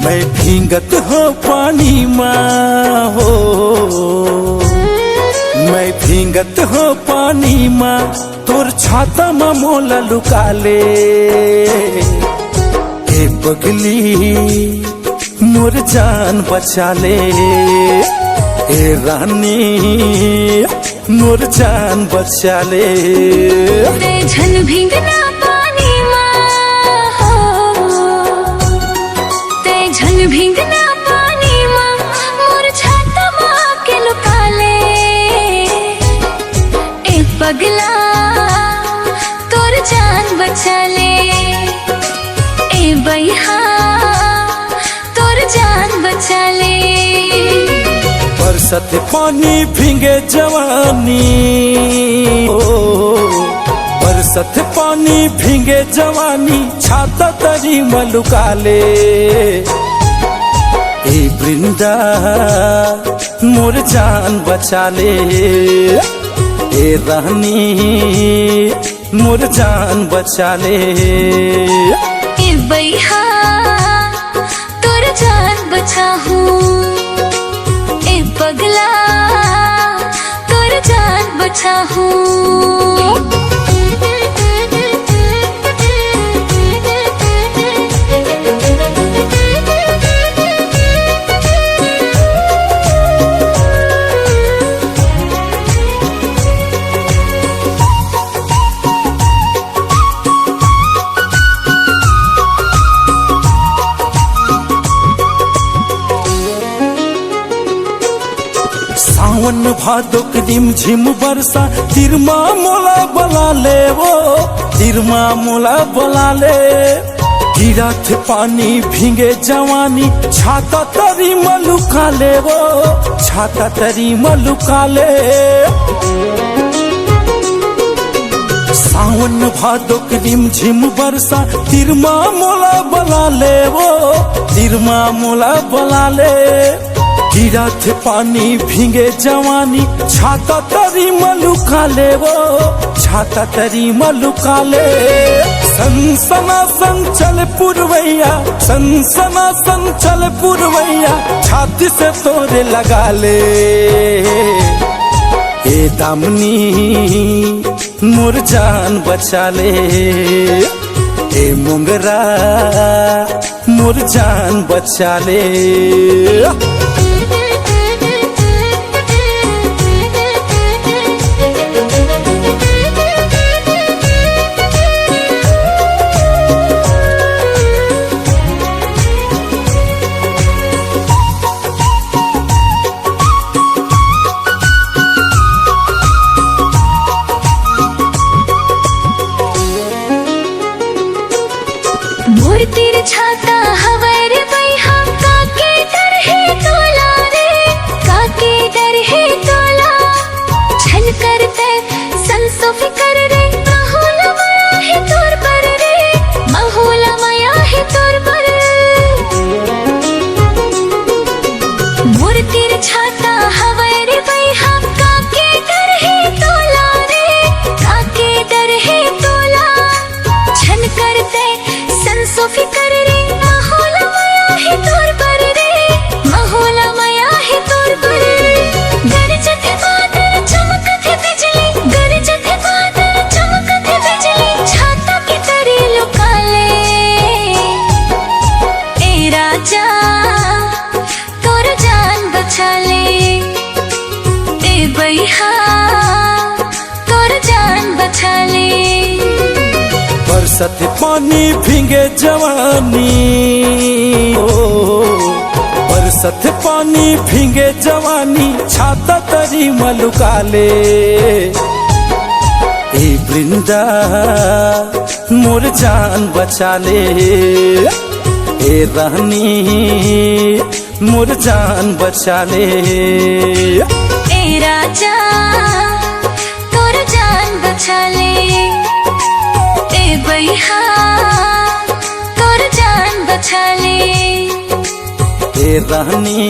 मैं भींगत हो पानी माँ हो, मैं भींगत हो पानी माँ, तोर छाता माँ मोला लुका ले। ए पगली मोर जान बचा ले, ए रानी मोर जान बचा ले। झन भींगना पानी माँ हो, ते झन भींगना पानी माँ, मोर छाता माँ के लुका ले। ए पगला तोर जान बचा ले, ए बैहा तोर जान बचा ले। बरसत पानी भींगे जवानी, ओ बरसत पानी भींगे जवानी, छाता तरी मलुका ले। ए वृंदा मोर जान बचा ले, ए रानी मोर जान बचा ले। ए बैहा तोर जान बचाहूं, ए पगला तोर जान बचाहूं। सावन भादो रिम झिम बरसा, तिरमा मोला बला ले वो, तिरमा मोला बला ले। गिरा थे पानी भींगे जवानी, छाता तरी मलुका ले वो, छाता तरी मलुका ले। सावन भादो रिम झिम बरसा, तिरमा मोला बला ले वो, तिरमा मोला बला ले। गिरा थे पानी भींगे जवानी, छाता तरी मलुका ले वो, छाता तरी मलुका ले। सनसना संचल पुरवैया, सनसना संचल पुरवैया, छाती से तोरे लगा ले। ए दामनी मोर जान बचा ले, ए मुंगरा मोर जान बचा ले। मोर तीर छाता हवर बैहा, काके डर है तोला रे, काके डर है तोला। छल करते संसो फिकर रे, माहौला माया है तोर पर रे, माहौला माया है तोर पर। मोर तीर छाता हवर बैहा, काके डर है तोला रे, काके डर है तोला। छल करते संसो फिकर रे, माहौला माया है तोर पर रे, माहौला माया है तोर पर। गरजत बादल चमकत बिजली, गरजत बादल चमकत बिजली, छाता की तरी लुका ले। ए राजा तोर जान बचा ले, ए बैहा तोर जान बचा ले। बरसत पानी भींगे जवानी, ओ बरसत पानी भींगे जवानी, छाता तरी मलुका ले। ए वृंदा मोर जान बचा ले, ए रानी मोर जान बचा ले। ए राजा तोर जान बचा ले, ए बैहा तोर जान बचा ले। ए रानी